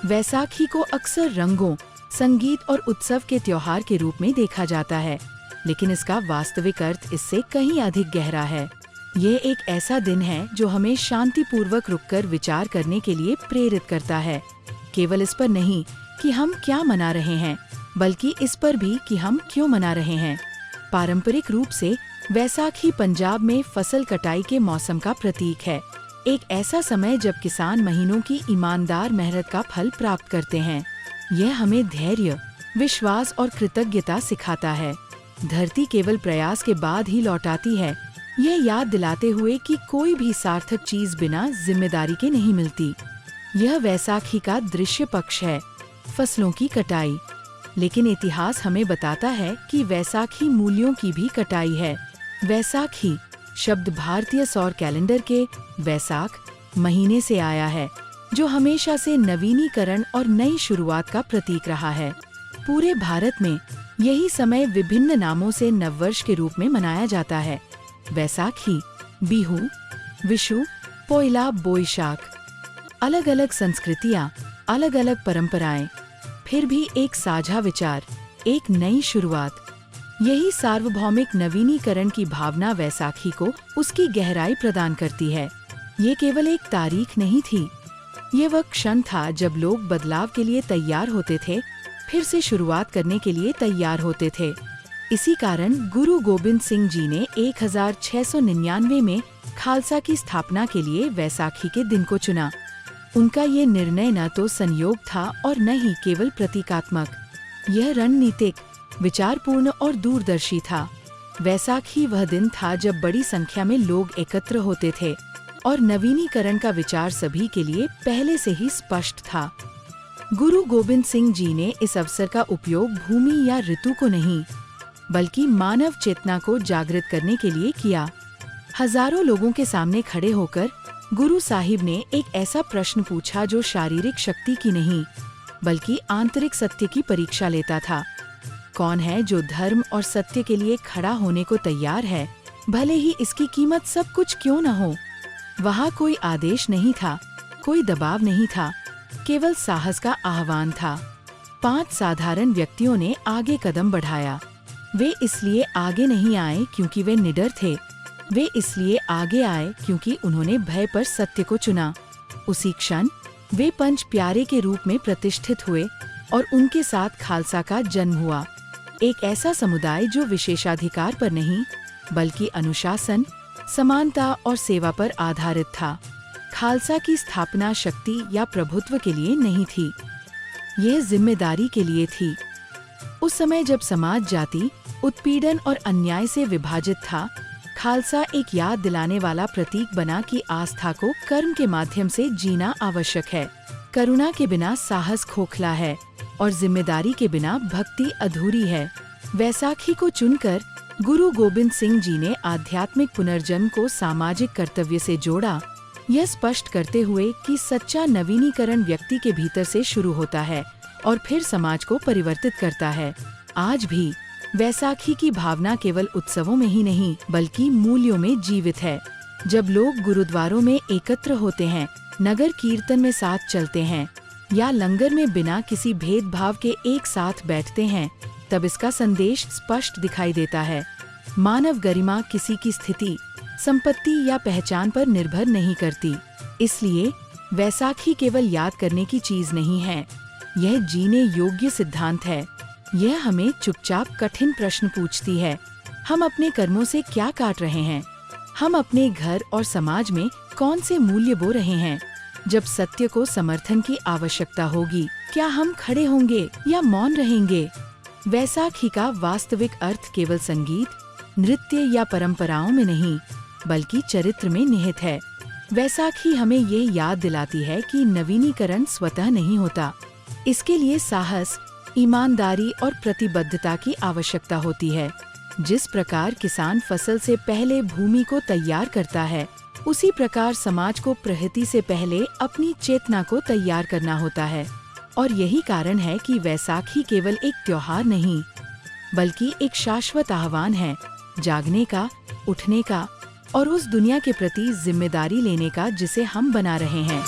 वैसाखी को अक्सर रंगों, संगीत और उत्सव के त्योहार के रूप में देखा जाता है, लेकिन इसका वास्तविक अर्थ इससे कहीं अधिक गहरा है। यह एक ऐसा दिन है जो हमें शांतिपूर्वक रुककर विचार करने के लिए प्रेरित करता है। केवल इस पर नहीं कि हम क्या मना रहे हैं, बल्कि इस पर भी कि हम क्यों मना रहे हैं। पारंपरिक रूप से वैसाखी पंजाब में फसल कटाई के मौसम का प्रतीक है। एक ऐसा समय जब किसान महीनों की ईमानदार मेहनत का फल प्राप्त करते हैं। यह हमें धैर्य, विश्वास और कृतज्ञता सिखाता है। धरती केवल प्रयास के बाद ही लौट आती है, यह याद दिलाते हुए कि कोई भी सार्थक चीज बिना जिम्मेदारी के नहीं मिलती। यह वैसाखी का दृश्य पक्ष है, फसलों की कटाई। लेकिन इतिहास हमें बताता है कि वैसाखी मूल्यों की भी कटाई है। वैसाखी शब्द भारतीय सौर कैलेंडर के वैसाख महीने से आया है, जो हमेशा से नवीनीकरण और नई शुरुआत का प्रतीक रहा है। पूरे भारत में यही समय विभिन्न नामों से नववर्ष के रूप में मनाया जाता है। वैसाखी, बिहू, विशु, पोइला, बोईशाख। अलग अलग संस्कृतियाँ, अलग अलग परंपराएं, फिर भी एक साझा विचार, एक नई शुरुआत। यही सार्वभौमिक नवीनीकरण की भावना वैसाखी को उसकी गहराई प्रदान करती है। ये केवल एक तारीख नहीं थी, ये वह क्षण था जब लोग बदलाव के लिए तैयार होते थे, फिर से शुरुआत करने के लिए तैयार होते थे। इसी कारण गुरु गोबिंद सिंह जी ने 1699 में खालसा की स्थापना के लिए वैसाखी के दिन को चुना। उनका ये निर्णय न तो संयोग था और न ही केवल प्रतीकात्मक, यह रणनीतिक, विचारपूर्ण और दूरदर्शी था। वैसाखी वह दिन था जब बड़ी संख्या में लोग एकत्र होते थे और नवीनीकरण का विचार सभी के लिए पहले से ही स्पष्ट था। गुरु गोबिंद सिंह जी ने इस अवसर का उपयोग भूमि या ऋतु को नहीं, बल्कि मानव चेतना को जागृत करने के लिए किया। हजारों लोगों के सामने खड़े होकर गुरु साहिब ने एक ऐसा प्रश्न पूछा जो शारीरिक शक्ति की नहीं, बल्कि आंतरिक सत्य की परीक्षा लेता था। कौन है जो धर्म और सत्य के लिए खड़ा होने को तैयार है, भले ही इसकी कीमत सब कुछ क्यों न हो। वहाँ कोई आदेश नहीं था, कोई दबाव नहीं था, केवल साहस का आह्वान था। 5 साधारण व्यक्तियों ने आगे कदम बढ़ाया। वे इसलिए आगे नहीं आए क्योंकि वे निडर थे, वे इसलिए आगे आए क्योंकि उन्होंने भय पर सत्य को चुना। उसी क्षण वे पंच प्यारे के रूप में प्रतिष्ठित हुए और उनके साथ खालसा का जन्म हुआ। एक ऐसा समुदाय जो विशेषाधिकार पर नहीं, बल्कि अनुशासन, समानता और सेवा पर आधारित था। खालसा की स्थापना शक्ति या प्रभुत्व के लिए नहीं थी, यह जिम्मेदारी के लिए थी। उस समय जब समाज जाति, उत्पीड़न और अन्याय से विभाजित था, खालसा एक याद दिलाने वाला प्रतीक बना कि आस्था को कर्म के माध्यम से जीना आवश्यक है। करुणा के बिना साहस खोखला है और जिम्मेदारी के बिना भक्ति अधूरी है। वैसाखी को चुनकर गुरु गोबिंद सिंह जी ने आध्यात्मिक पुनर्जन्म को सामाजिक कर्तव्य से जोड़ा, यह स्पष्ट करते हुए कि सच्चा नवीनीकरण व्यक्ति के भीतर से शुरू होता है और फिर समाज को परिवर्तित करता है। आज भी वैसाखी की भावना केवल उत्सवों में ही नहीं, बल्कि मूल्यों में जीवित है। जब लोग गुरुद्वारों में एकत्र होते हैं, नगर कीर्तन में साथ चलते हैं या लंगर में बिना किसी भेदभाव के एक साथ बैठते हैं, तब इसका संदेश स्पष्ट दिखाई देता है। मानव गरिमा किसी की स्थिति, संपत्ति या पहचान पर निर्भर नहीं करती। इसलिए वैसाखी केवल याद करने की चीज नहीं है, यह जीने योग्य सिद्धांत है। यह हमें चुपचाप कठिन प्रश्न पूछती है, हम अपने कर्मों से क्या काट रहे हैं? हम अपने घर और समाज में कौन से मूल्य बो रहे हैं? जब सत्य को समर्थन की आवश्यकता होगी, क्या हम खड़े होंगे या मौन रहेंगे? वैसाखी का वास्तविक अर्थ केवल संगीत, नृत्य या परंपराओं में नहीं, बल्कि चरित्र में निहित है। वैसाखी हमें ये याद दिलाती है कि नवीनीकरण स्वतः नहीं होता, इसके लिए साहस, ईमानदारी और प्रतिबद्धता की आवश्यकता होती है। जिस प्रकार किसान फसल से पहले भूमि को तैयार करता है, उसी प्रकार समाज को प्रहति से पहले अपनी चेतना को तैयार करना होता है। और यही कारण है कि वैसाखी केवल एक त्योहार नहीं, बल्कि एक शाश्वत आह्वान है, जागने का, उठने का और उस दुनिया के प्रति जिम्मेदारी लेने का जिसे हम बना रहे हैं।